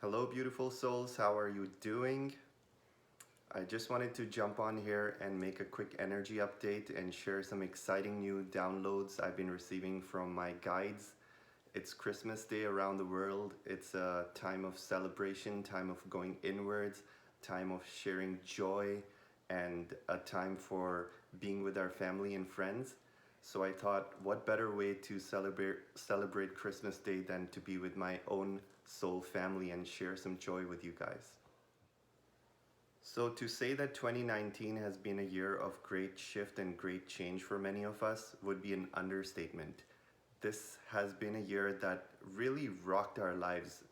Hello, beautiful souls. How are you doing? I just wanted to jump on here and make a quick energy update and share some exciting new downloads I've been receiving from my guides. It's Christmas Day around the world. It's a time of celebration, time of going inwards, time of sharing joy, and a time for being with our family and friends. So I thought, what better way to celebrate Christmas Day than to be with my own soul family and share some joy with you guys. So to say that 2019 has been a year of great shift and great change for many of us would be an understatement. This has been a year that really rocked our lives,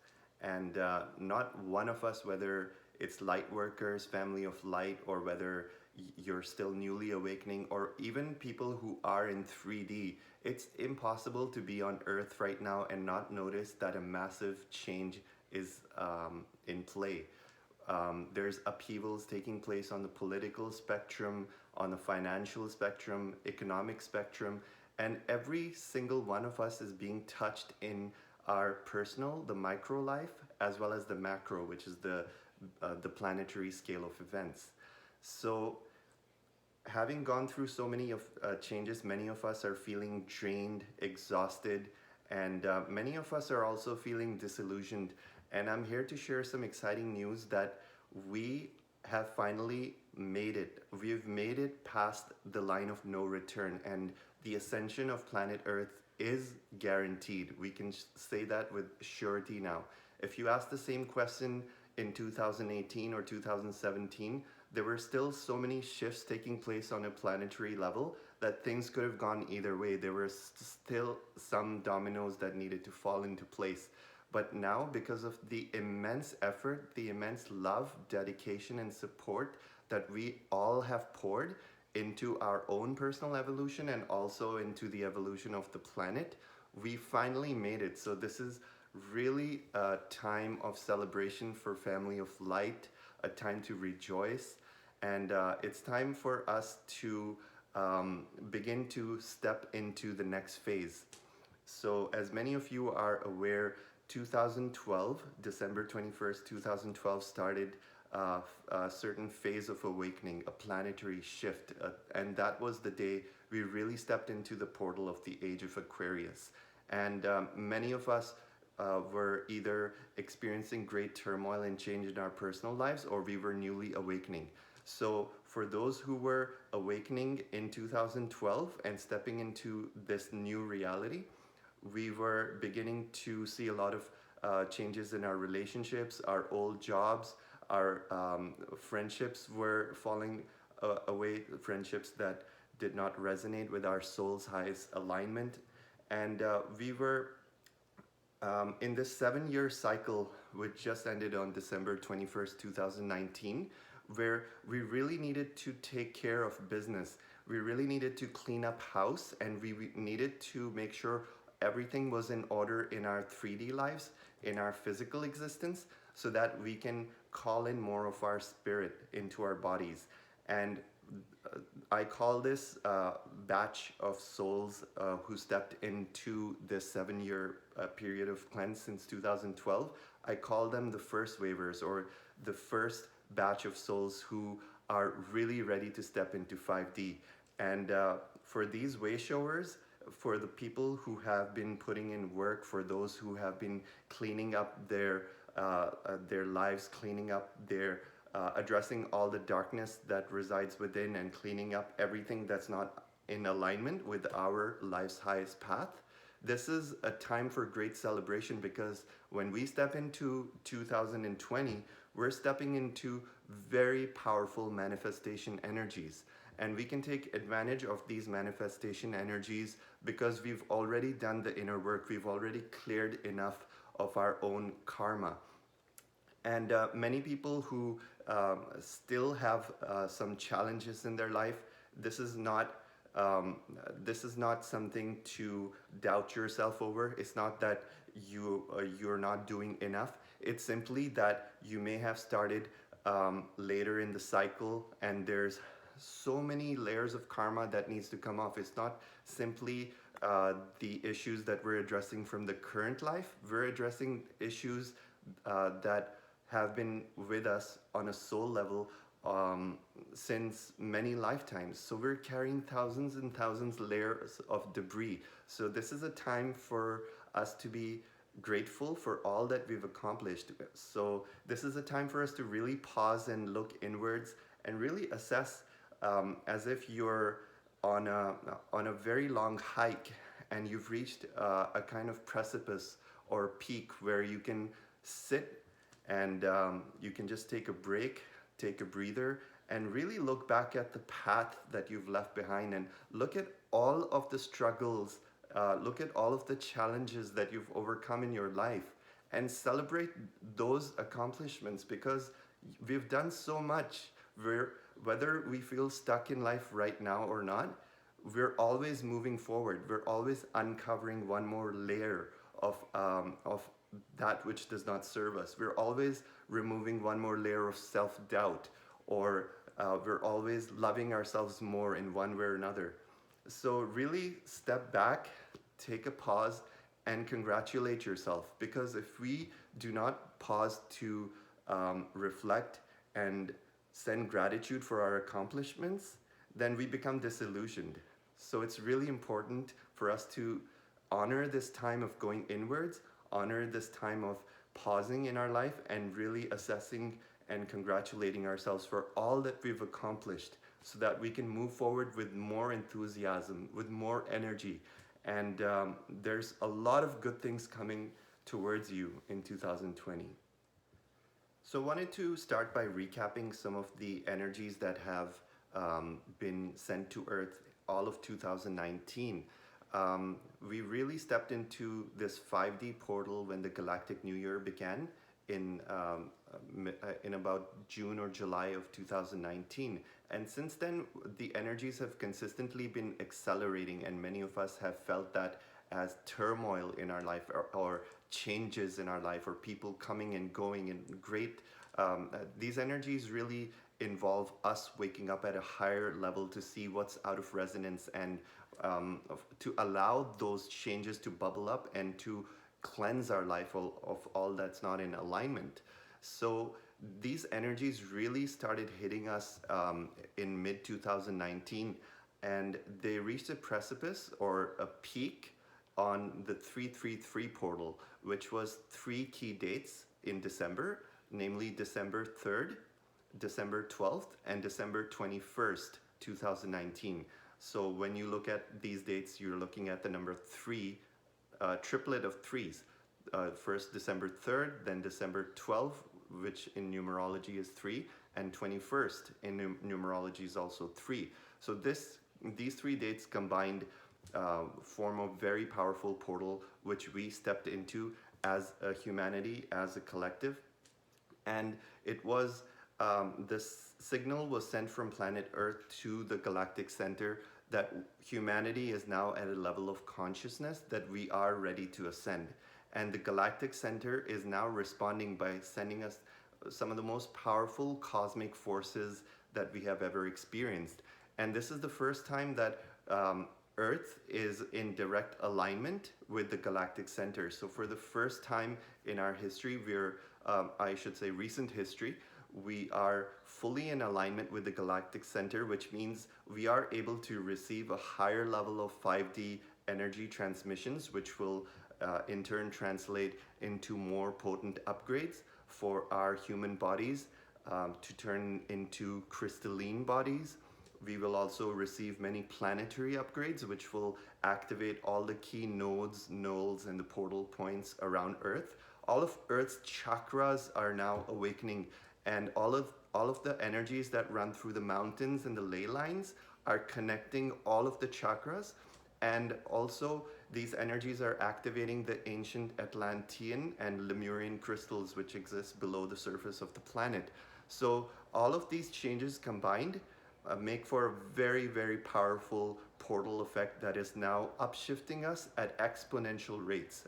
and not one of us, whether it's light workers, family of light, or whether you're still newly awakening, or even people who are in 3D, it's impossible to be on earth right now and not notice that a massive change is in play. There's upheavals taking place on the political spectrum, on the financial spectrum, economic spectrum, and every single one of us is being touched in our personal, the micro life, as well as the macro, which is the planetary scale of events. So having gone through so many of changes, many of us are feeling drained, exhausted, and many of us are also feeling disillusioned. And I'm here to share some exciting news that we have finally made it. We've made it past the line of no return, and the ascension of planet Earth is guaranteed. We can say that with surety now. If you ask the same question in 2018 or 2017, there were still so many shifts taking place on a planetary level that things could have gone either way. There were still some dominoes that needed to fall into place. But now, because of the immense effort, the immense love, dedication, and support that we all have poured into our own personal evolution and also into the evolution of the planet, we finally made it. So this is really a time of celebration for family of light, a time to rejoice, and it's time for us to begin to step into the next phase. So as many of you are aware, 2012, December 21st, 2012 started a certain phase of awakening, a planetary shift, and that was the day we really stepped into the portal of the age of Aquarius. And many of us were either experiencing great turmoil and change in our personal lives, or we were newly awakening. So for those who were awakening in 2012 and stepping into this new reality, we were beginning to see a lot of changes in our relationships, our old jobs, our friendships were falling away, friendships that did not resonate with our soul's highest alignment. And we were in this 7-year cycle, which just ended on December 21st, 2019, where we really needed to take care of business. We really needed to clean up house, and we needed to make sure everything was in order in our 3D lives, in our physical existence, so that we can call in more of our spirit into our bodies. And I call this batch of souls who stepped into this 7-year period of cleanse since 2012. I call them the first wavers, or the first batch of souls who are really ready to step into 5D. And for these wayshowers, for the people who have been putting in work, for those who have been cleaning up their lives, cleaning up their addressing all the darkness that resides within, and cleaning up everything that's not in alignment with our life's highest path. This is a time for great celebration, because when we step into 2020, we're stepping into very powerful manifestation energies. And we can take advantage of these manifestation energies because we've already done the inner work. We've already cleared enough of our own karma. And many people who still have some challenges in their life, this is not something to doubt yourself over. It's not that you're not doing enough. It's simply that you may have started later in the cycle, and there's so many layers of karma that needs to come off. It's not simply the issues that we're addressing from the current life. We're addressing issues that have been with us on a soul level um, since many lifetimes. So we're carrying thousands and thousands layers of debris. So this is a time for us to be grateful for all that we've accomplished. So this is a time for us to really pause and look inwards and really assess, as if you're on a very long hike and you've reached a kind of precipice or peak where you can sit and you can just take a break, take a breather, and really look back at the path that you've left behind and look at all of the struggles, look at all of the challenges that you've overcome in your life and celebrate those accomplishments, because we've done so much. Whether we feel stuck in life right now or not, we're always moving forward. We're always uncovering one more layer of that which does not serve us. We're always removing one more layer of self-doubt, or we're always loving ourselves more in one way or another. So really step back, take a pause, and congratulate yourself. Because if we do not pause to reflect and send gratitude for our accomplishments, then we become disillusioned. So it's really important for us to honor this time of going inwards, honor this time of pausing in our life and really assessing and congratulating ourselves for all that we've accomplished, so that we can move forward with more enthusiasm, with more energy. And there's a lot of good things coming towards you in 2020. So I wanted to start by recapping some of the energies that have been sent to Earth all of 2019. We really stepped into this 5D portal when the Galactic New Year began in about June or July of 2019. And since then, the energies have consistently been accelerating, and many of us have felt that as turmoil in our life, or changes in our life, or people coming and going in great. These energies really involve us waking up at a higher level to see what's out of resonance, and to allow those changes to bubble up and to cleanse our life of all that's not in alignment. So these energies really started hitting us in mid 2019, and they reached a precipice or a peak on the 333 portal, which was 3 key dates in December, namely December 3rd, December 12th, and December 21st, 2019. So when you look at these dates, you're looking at the number 3, triplet of threes. First December 3rd, then December 12th, which in numerology is 3, and 21st in numerology is also 3. So these 3 dates combined form a very powerful portal, which we stepped into as a humanity, as a collective. And it was, this signal was sent from planet Earth to the Galactic Center that humanity is now at a level of consciousness that we are ready to ascend. And the Galactic Center is now responding by sending us some of the most powerful cosmic forces that we have ever experienced. And this is the first time that Earth is in direct alignment with the Galactic Center. So for the first time in our history, I should say recent history, we are fully in alignment with the Galactic Center, which means we are able to receive a higher level of 5D energy transmissions, which will in turn translate into more potent upgrades for our human bodies to turn into crystalline bodies. We will also receive many planetary upgrades, which will activate all the key nodes, nulls, and the portal points around Earth. All of Earth's chakras are now awakening, and all of the energies that run through the mountains and the ley lines are connecting all of the chakras. And also these energies are activating the ancient Atlantean and Lemurian crystals which exist below the surface of the planet. So all of these changes combined make for a very, very powerful portal effect that is now upshifting us at exponential rates.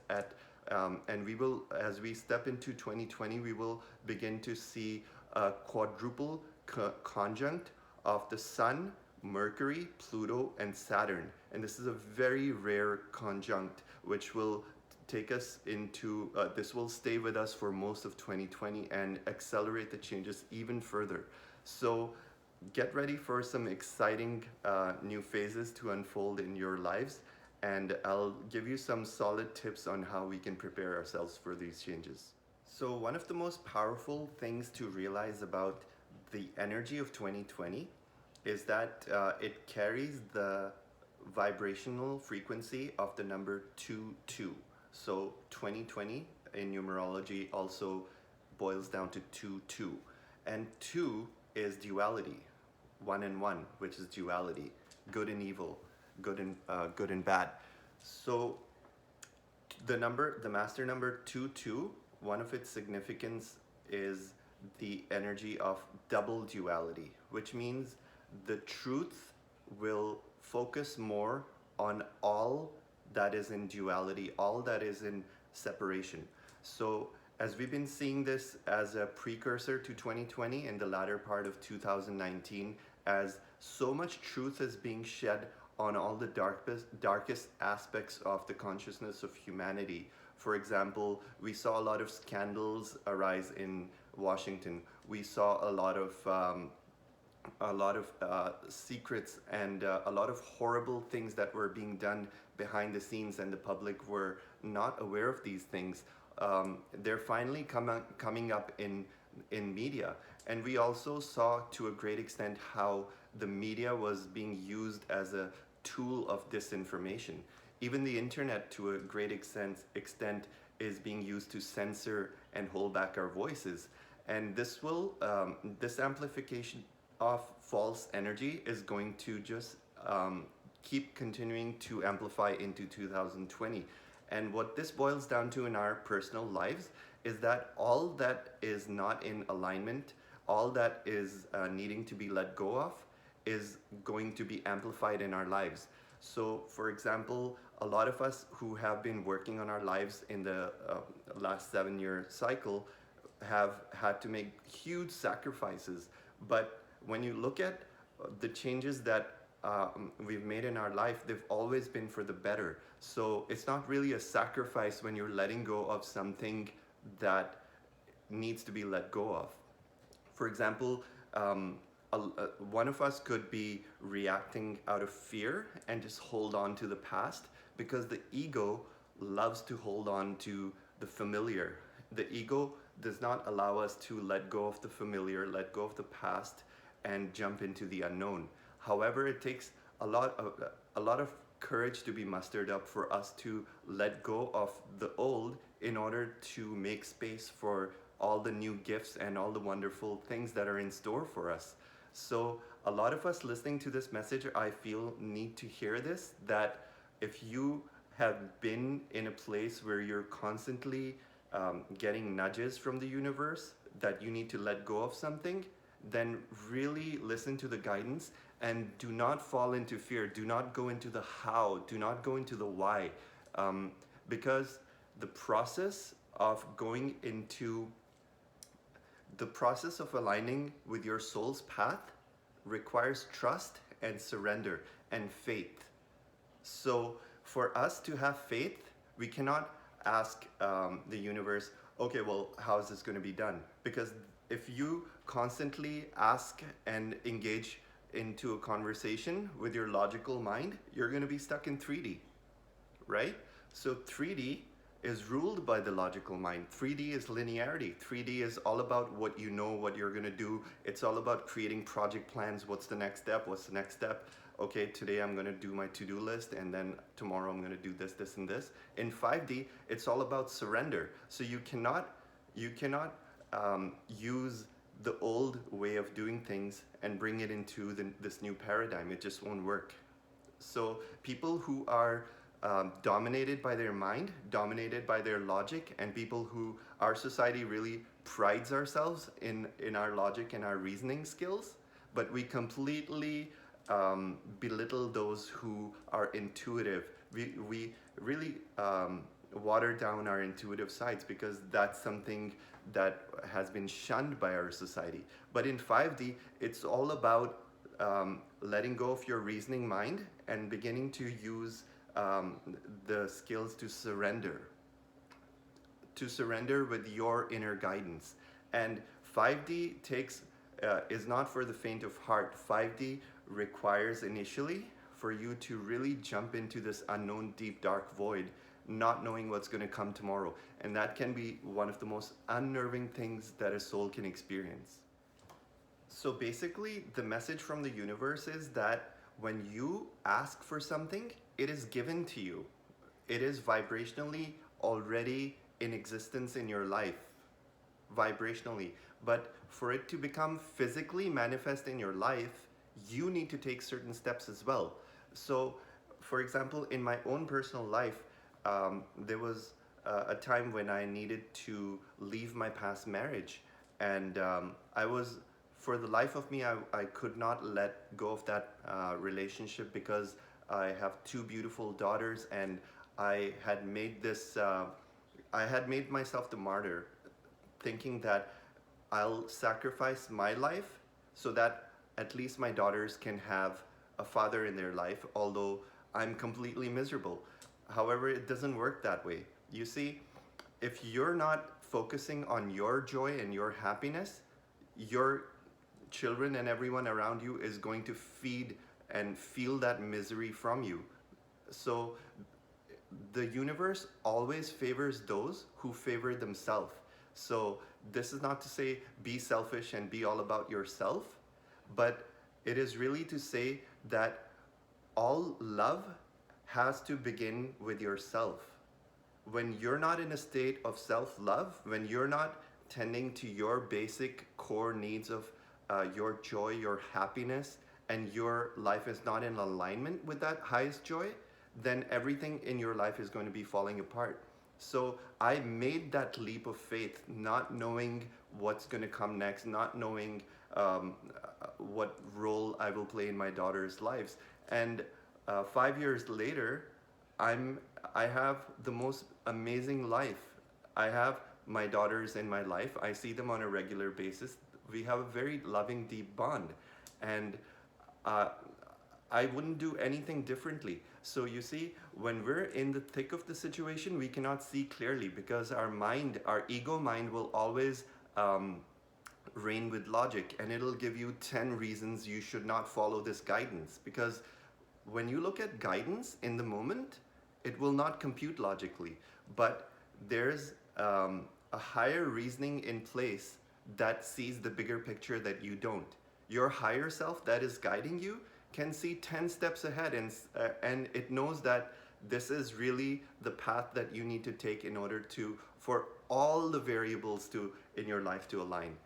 And we will, as we step into 2020, we will begin to see a quadruple conjunct of the Sun, Mercury, Pluto, and Saturn. And this is a very rare conjunct which will take us into, this will stay with us for most of 2020 and accelerate the changes even further. So get ready for some exciting new phases to unfold in your lives, and I'll give you some solid tips on how we can prepare ourselves for these changes. So one of the most powerful things to realize about the energy of 2020 is that it carries the vibrational frequency of the number 22. So 2020 in numerology also boils down to 22. And 2 is duality, 1 and 1, which is duality, good and evil, good and bad. So the master number 22, one of its significance is the energy of double duality, which means the truth will focus more on all that is in duality, all that is in separation. So as we've been seeing this as a precursor to 2020 in the latter part of 2019, as so much truth is being shed on all the darkest aspects of the consciousness of humanity. For example, we saw a lot of scandals arise in Washington. We saw a lot of secrets and a lot of horrible things that were being done behind the scenes, and the public were not aware of these things. They're finally coming up in media, and we also saw to a great extent how the media was being used as a tool of disinformation. Even the internet, to a great extent, is being used to censor and hold back our voices. And this amplification of false energy is going to just keep continuing to amplify into 2020. And what this boils down to in our personal lives is that all that is not in alignment, all that is needing to be let go of, is going to be amplified in our lives. So, for example, a lot of us who have been working on our lives in the last 7-year cycle have had to make huge sacrifices. But when you look at the changes that we've made in our life, they've always been for the better. So it's not really a sacrifice when you're letting go of something that needs to be let go of. For example, one of us could be reacting out of fear and just hold on to the past, because the ego loves to hold on to the familiar. The ego does not allow us to let go of the familiar, let go of the past, and jump into the unknown. However, it takes a lot of courage to be mustered up for us to let go of the old in order to make space for all the new gifts and all the wonderful things that are in store for us. So a lot of us listening to this message, I feel, need to hear this, that if you have been in a place where you're constantly getting nudges from the universe that you need to let go of something, then really listen to the guidance and do not fall into fear. Do not go into the how, do not go into the why, because the process of aligning with your soul's path requires trust and surrender and faith. So for us to have faith, we cannot ask the universe, okay, well, how is this going to be done? Because if you constantly ask and engage into a conversation with your logical mind, you're going to be stuck in 3D, right? So 3D is ruled by the logical mind. 3D is linearity. 3D is all about what you know, what you're going to do. It's all about creating project plans. What's the next step? What's the next step? Okay, today I'm going to do my to-do list, and then tomorrow I'm going to do this, this, and this. In 5D, it's all about surrender. So you cannot use the old way of doing things and bring it into this new paradigm. It just won't work. So people who are dominated by their mind, dominated by their logic, and people who our society really prides ourselves in our logic and our reasoning skills, but we completely belittle those who are intuitive. We really water down our intuitive sides, because that's something that has been shunned by our society. But in 5D, it's all about letting go of your reasoning mind and beginning to use the skills to surrender. to surrender with your inner guidance. And 5D is not for the faint of heart. 5D requires initially for you to really jump into this unknown deep dark void, not knowing what's going to come tomorrow. And that can be one of the most unnerving things that a soul can experience. So basically, the message from the universe is that when you ask for something, it is given to you. It is vibrationally already in existence in your life, vibrationally. But for it to become physically manifest in your life, you need to take certain steps as well. So, for example, in my own personal life, there was a time when I needed to leave my past marriage, and for the life of me, I could not let go of that relationship because I have two beautiful daughters, and I had made myself the martyr, thinking that I'll sacrifice my life so that at least my daughters can have a father in their life, although I'm completely miserable. However, it doesn't work that way. You see, if you're not focusing on your joy and your happiness, your children and everyone around you is going to feed and feel that misery from you. So the universe always favors those who favor themselves. So this is not to say be selfish and be all about yourself, but it is really to say that all love has to begin with yourself. When you're not in a state of self-love, when you're not tending to your basic core needs of your joy, your happiness, and your life is not in alignment with that highest joy, then everything in your life is going to be falling apart. So I made that leap of faith, not knowing what's going to come next, not knowing what role I will play in my daughter's lives. And 5 years later, I have the most amazing life. I have my daughters in my life. I see them on a regular basis. We have a very loving, deep bond. And I wouldn't do anything differently. So you see, when we're in the thick of the situation, we cannot see clearly because our mind, our ego mind will always reign with logic, and it'll give you 10 reasons you should not follow this guidance. Because when you look at guidance in the moment, it will not compute logically, but there's a higher reasoning in place that sees the bigger picture that you don't. Your higher self that is guiding you can see 10 steps ahead, and it knows that this is really the path that you need to take in order for all the variables in your life to align.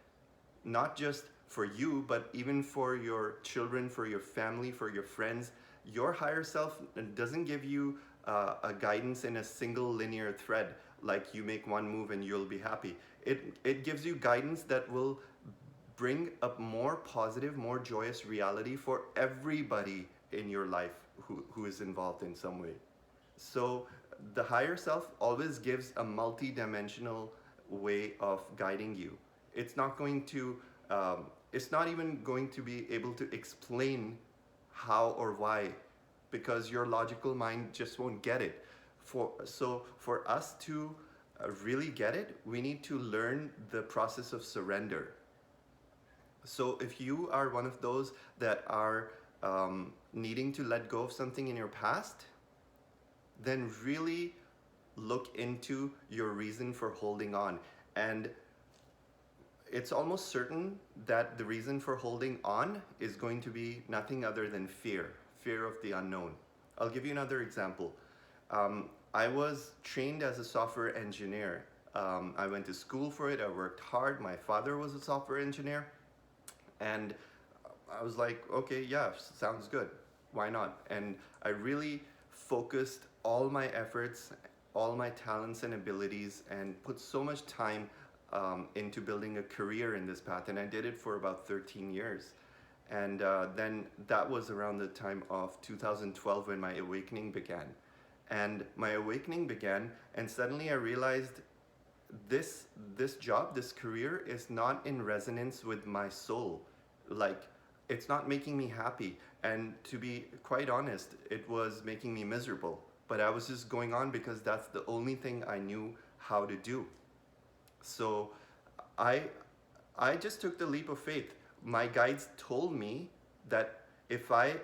Not just for you, but even for your children, for your family, for your friends. Your higher self doesn't give you a guidance in a single linear thread, like you make one move and you'll be happy. It gives you guidance that will bring a more positive, more joyous reality for everybody in your life who is involved in some way. So the higher self always gives a multi-dimensional way of guiding you. It's not going to, it's not even going to be able to explain how or why, because your logical mind just won't get it. So for us to really get it, we need to learn the process of surrender. So if you are one of those that are needing to let go of something in your past, then really look into your reason for holding on. And it's almost certain that the reason for holding on is going to be nothing other than fear of the unknown. I'll give you another example. I was trained as a software engineer. I went to school for it. I worked hard. My father was a software engineer. And I was like, okay, yeah, sounds good. Why not? And I really focused all my efforts, all my talents and abilities, and put so much time into building a career in this path. And I did it for about 13 years. And then that was around the time of 2012 when my awakening began. And my awakening began, and suddenly I realized this job, this career is not in resonance with my soul. Like, it's not making me happy. And to be quite honest, it was making me miserable. But I was just going on because that's the only thing I knew how to do. So I I just took the leap of faith. My guides told me that if I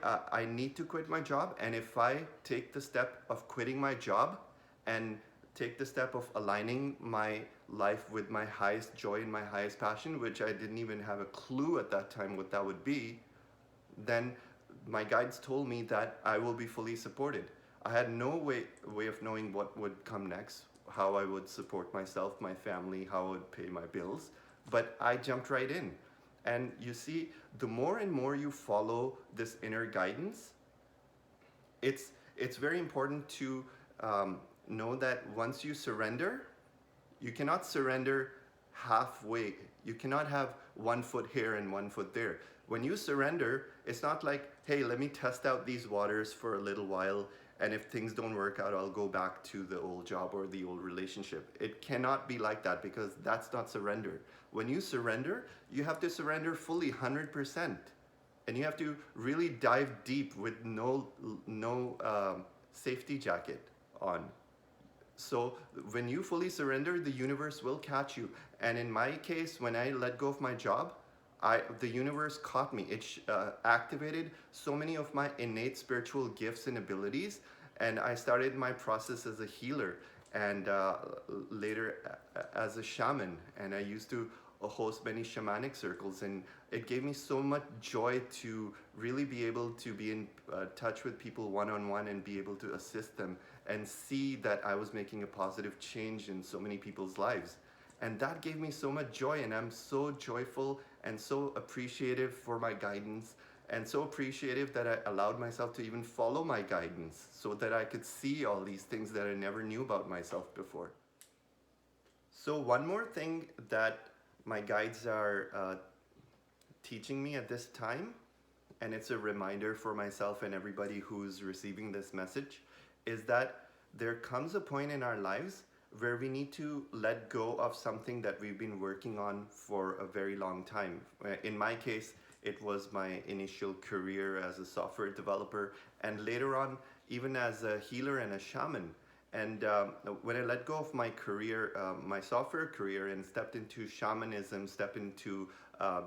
need to quit my job, and if I take the step of quitting my job and take the step of aligning my life with my highest joy and my highest passion, which I didn't even have a clue at that time what that would be, then my guides told me that I will be fully supported. I had no way of knowing what would come next, how I would support myself, my family, how I would pay my bills, but I jumped right in. And you see, the more and more you follow this inner guidance, it's very important to know that once you surrender, you cannot surrender halfway. You cannot have one foot here and one foot there. When you surrender, it's not like, hey, let me test out these waters for a little while, and if things don't work out, I'll go back to the old job or the old relationship. It cannot be like that, because that's not surrender. When you surrender, you have to surrender fully, 100%. And you have to really dive deep with no safety jacket on. So when you fully surrender, the universe will catch you. And in my case, when I let go of my job, the universe caught me. It activated so many of my innate spiritual gifts and abilities, and I started my process as a healer, and later as a shaman. And I used to host many shamanic circles, and it gave me so much joy to really be able to be in touch with people one-on-one and be able to assist them and see that I was making a positive change in so many people's lives. And that gave me so much joy, and I'm so joyful and so appreciative for my guidance, and so appreciative that I allowed myself to even follow my guidance so that I could see all these things that I never knew about myself before. So one more thing that my guides are teaching me at this time, and it's a reminder for myself and everybody who's receiving this message, is that there comes a point in our lives where we need to let go of something that we've been working on for a very long time. In my case, it was my initial career as a software developer, and later on, even as a healer and a shaman. And when I let go of my career, my software career, and stepped into shamanism, stepped into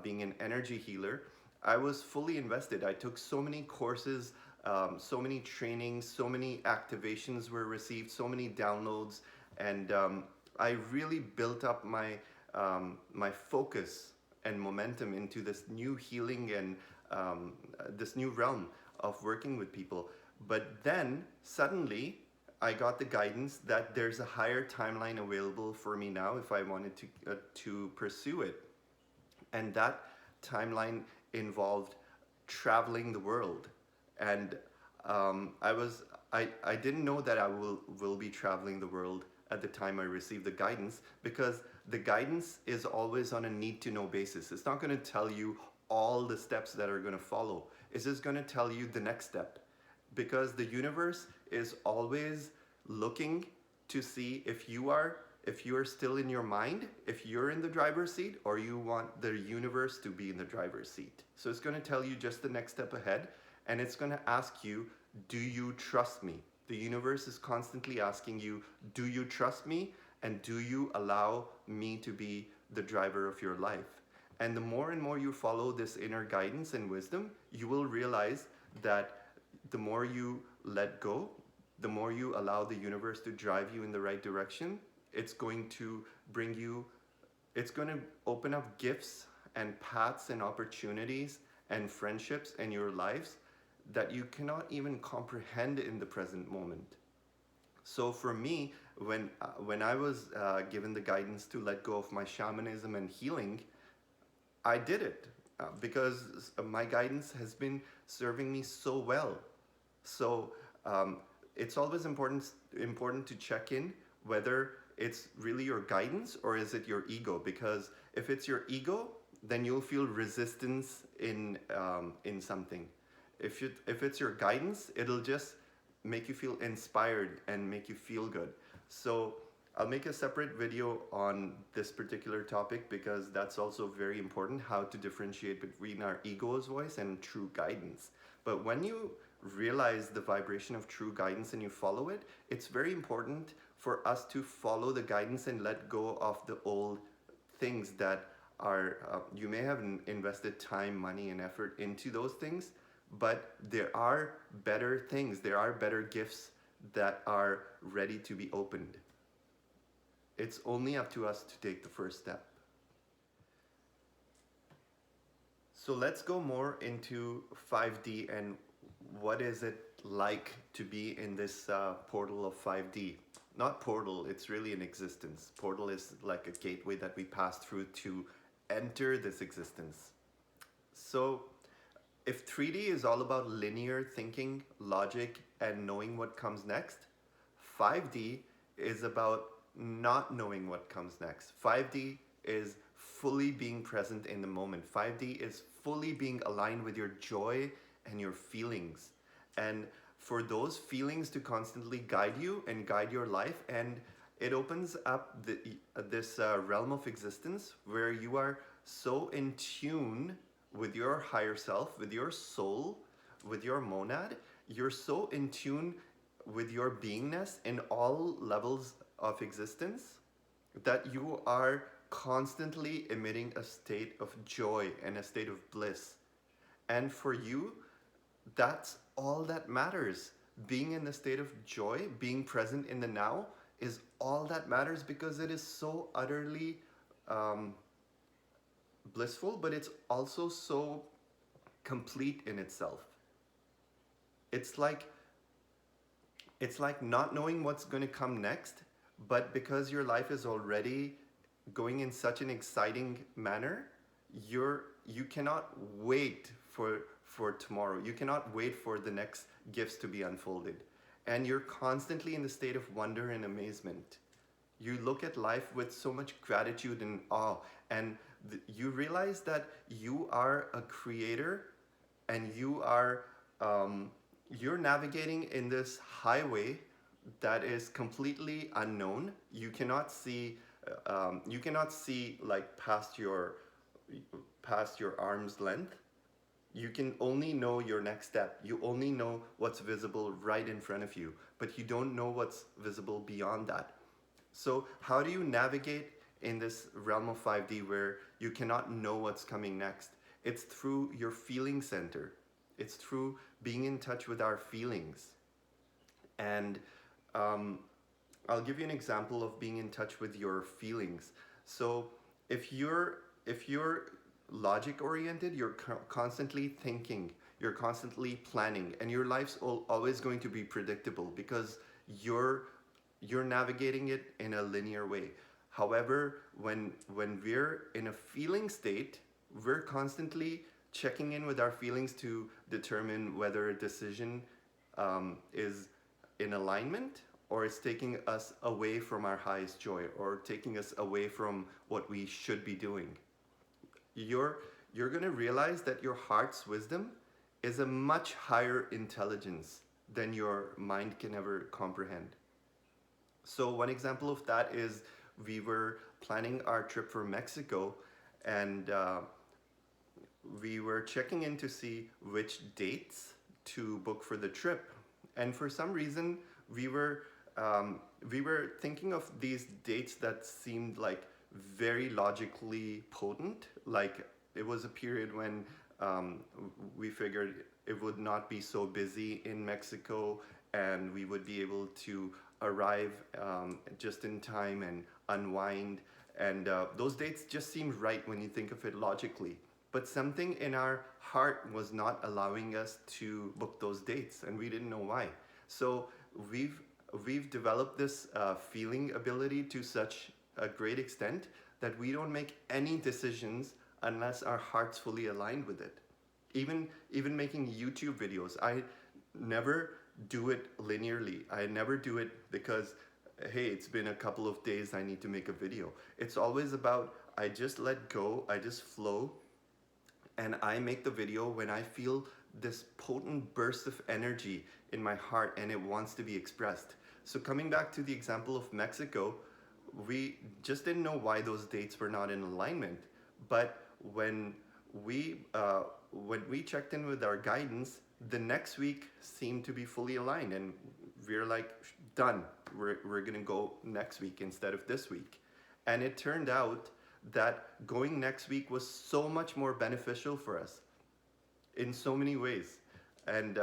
being an energy healer, I was fully invested. I took so many courses, so many trainings, so many activations were received, so many downloads, and I really built up my my focus and momentum into this new healing and this new realm of working with people. But then suddenly I got the guidance that there's a higher timeline available for me now if I wanted to pursue it, and that timeline involved traveling the world. And I didn't know that I will be traveling the world at the time I received the guidance, because the guidance is always on a need to know basis. It's not going to tell you all the steps that are going to follow. It's just going to tell you the next step, because the universe is always looking to see if you are still in your mind, if you're in the driver's seat, or you want the universe to be in the driver's seat. So it's going to tell you just the next step ahead, and it's going to ask you, do you trust me? The universe is constantly asking you, do you trust me? And do you allow me to be the driver of your life? And the more and more you follow this inner guidance and wisdom, you will realize that the more you let go, the more you allow the universe to drive you in the right direction, it's going to bring you, it's going to open up gifts and paths and opportunities and friendships in your lives that you cannot even comprehend in the present moment. So for me, when I was given the guidance to let go of my shamanism and healing, I did it because my guidance has been serving me so well. So it's always important to check in whether it's really your guidance or is it your ego, because if it's your ego, then you'll feel resistance in something. If it's your guidance, it'll just make you feel inspired and make you feel good. So I'll make a separate video on this particular topic, because that's also very important, how to differentiate between our ego's voice and true guidance. But when you realize the vibration of true guidance and you follow it, it's very important for us to follow the guidance and let go of the old things that are, you may have invested time, money, and effort into those things, but there are better things, there are better gifts that are ready to be opened. It's only up to us to take the first step. So let's go more into 5D and what is it like to be in this portal of 5D. Not portal, it's really an existence. Portal is like a gateway that we pass through to enter this existence. So if 3D is all about linear thinking, logic, and knowing what comes next, 5D is about not knowing what comes next. 5D is fully being present in the moment. 5D is fully being aligned with your joy and your feelings. And for those feelings to constantly guide you and guide your life, and it opens up this realm of existence where you are so in tune with your higher self, with your soul, with your monad. You're so in tune with your beingness in all levels of existence that you are constantly emitting a state of joy and a state of bliss. And for you, that's all that matters. Being in the state of joy, being present in the now is all that matters, because it is so utterly blissful, but it's also so complete in itself. It's like not knowing what's going to come next, but because your life is already going in such an exciting manner, you cannot wait for tomorrow. You cannot wait for the next gifts to be unfolded. And you're constantly in the state of wonder and amazement. You look at life with so much gratitude and awe, and you realize that you are a creator, and you are you're navigating in this highway that is completely unknown. You cannot see like past your arm's length. You can only know your next step. You only know what's visible right in front of you, but you don't know what's visible beyond that. So how do you navigate in this realm of 5D where you cannot know what's coming next? It's through your feeling center. It's through being in touch with our feelings. And I'll give you an example of being in touch with your feelings. So if you're logic oriented, you're constantly thinking, you're constantly planning, and your life's always going to be predictable because you're navigating it in a linear way. However, when we're in a feeling state, we're constantly checking in with our feelings to determine whether a decision is in alignment, or it's taking us away from our highest joy, or taking us away from what we should be doing. You're going to realize that your heart's wisdom is a much higher intelligence than your mind can ever comprehend. So one example of that is we were planning our trip for Mexico, and we were checking in to see which dates to book for the trip. And for some reason, we were thinking of these dates that seemed like very logically potent. Like it was a period when we figured it would not be so busy in Mexico, and we would be able to arrive just in time and unwind. And those dates just seemed right when you think of it logically. But something in our heart was not allowing us to book those dates, and we didn't know why. So we've developed this feeling ability to such a great extent that we don't make any decisions unless our heart's fully aligned with it. Even making YouTube videos, I never do it linearly. I never do it because, hey, it's been a couple of days, I need to make a video. It's always about, I just let go, I just flow, and I make the video when I feel this potent burst of energy in my heart and it wants to be expressed. So coming back to the example of Mexico, we just didn't know why those dates were not in alignment. But when we checked in with our guidance, the next week seemed to be fully aligned, and we're like, done. we're gonna go next week instead of this week. And it turned out that going next week was so much more beneficial for us in so many ways. And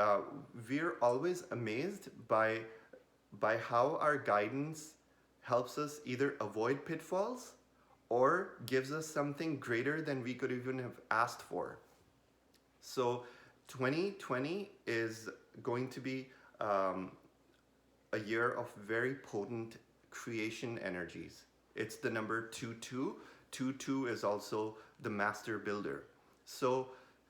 we're always amazed by how our guidance helps us either avoid pitfalls or gives us something greater than we could even have asked for. So 2020 is going to be a year of very potent creation energies. It's the number 22. 22 is also the master builder. So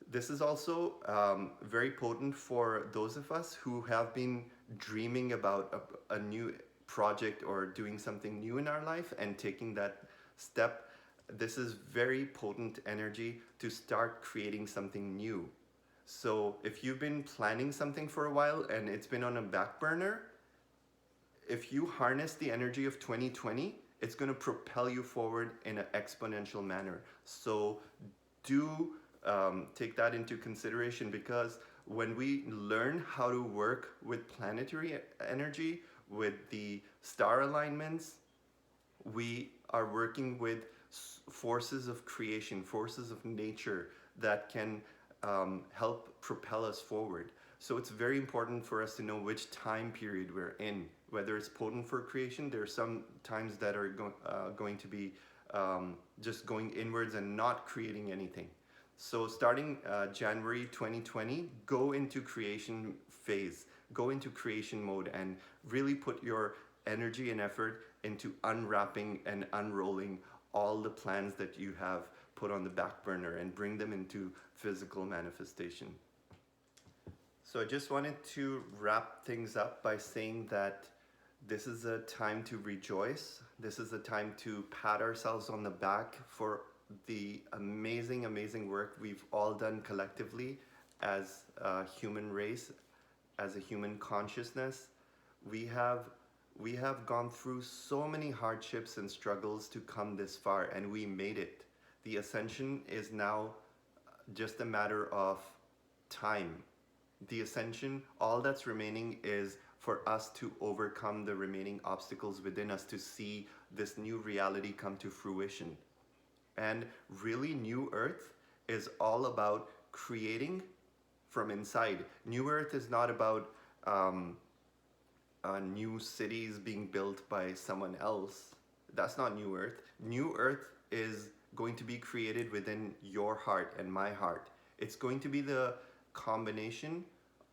this is also very potent for those of us who have been dreaming about a new project or doing something new in our life and taking that step. This is very potent energy to start creating something new. So if you've been planning something for a while and it's been on a back burner, if you harness the energy of 2020, it's going to propel you forward in an exponential manner. So do take that into consideration, because when we learn how to work with planetary energy, with the star alignments, we are working with forces of creation, forces of nature that can help propel us forward. So it's very important for us to know which time period we're in, whether it's potent for creation. There are some times that are going to be just going inwards and not creating anything. So starting January 2020, go into creation phase, go into creation mode, and really put your energy and effort into unwrapping and unrolling all the plans that you have put on the back burner and bring them into physical manifestation. So I just wanted to wrap things up by saying that this is a time to rejoice. This is a time to pat ourselves on the back for the amazing, amazing work we've all done collectively as a human race, as a human consciousness. We have gone through so many hardships and struggles to come this far, and we made it. The ascension is now just a matter of time. The ascension, all that's remaining is for us to overcome the remaining obstacles within us to see this new reality come to fruition. And really, New Earth is all about creating from inside. New Earth is not about new cities being built by someone else. That's not New Earth. New Earth is going to be created within your heart and my heart. It's going to be the combination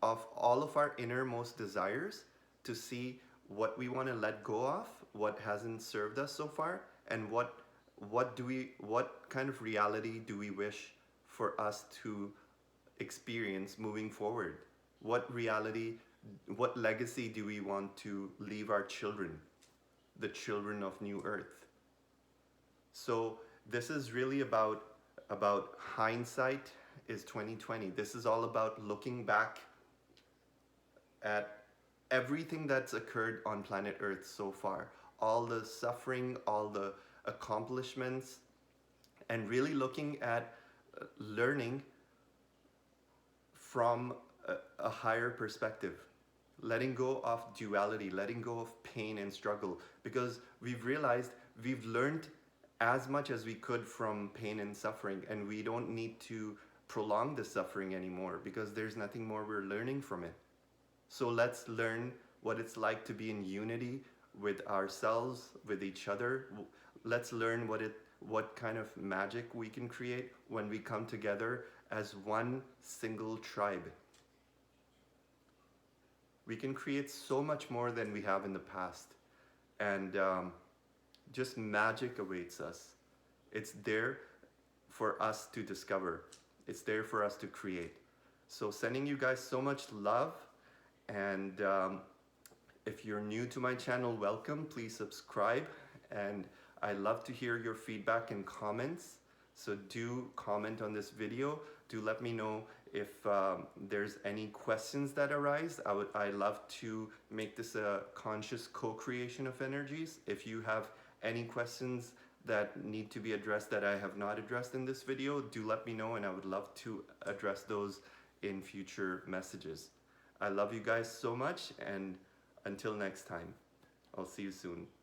of all of our innermost desires to see what we want to let go of, what hasn't served us so far, and what kind of reality do we wish for us to experience moving forward? What reality, what legacy do we want to leave our children, the children of New Earth? So this is really about hindsight is 2020. This is all about looking back at everything that's occurred on planet Earth so far, all the suffering, all the accomplishments, and really looking at learning from a higher perspective, letting go of duality, letting go of pain and struggle, because we've realized we've learned as much as we could from pain and suffering, and we don't need to prolong the suffering anymore because there's nothing more we're learning from it. So let's learn what it's like to be in unity with ourselves, with each other. Let's learn what kind of magic we can create when we come together as one single tribe. We can create so much more than we have in the past, and just magic awaits us. It's there for us to discover. It's there for us to create. So sending you guys so much love, and if you're new to my channel, welcome. Please subscribe, and I love to hear your feedback and comments. So do comment on this video. Do let me know if there's any questions that arise. I love to make this a conscious co-creation of energies. If you have any questions that need to be addressed that I have not addressed in this video, do let me know, and I would love to address those in future messages. I love you guys so much, and until next time. I'll see you soon.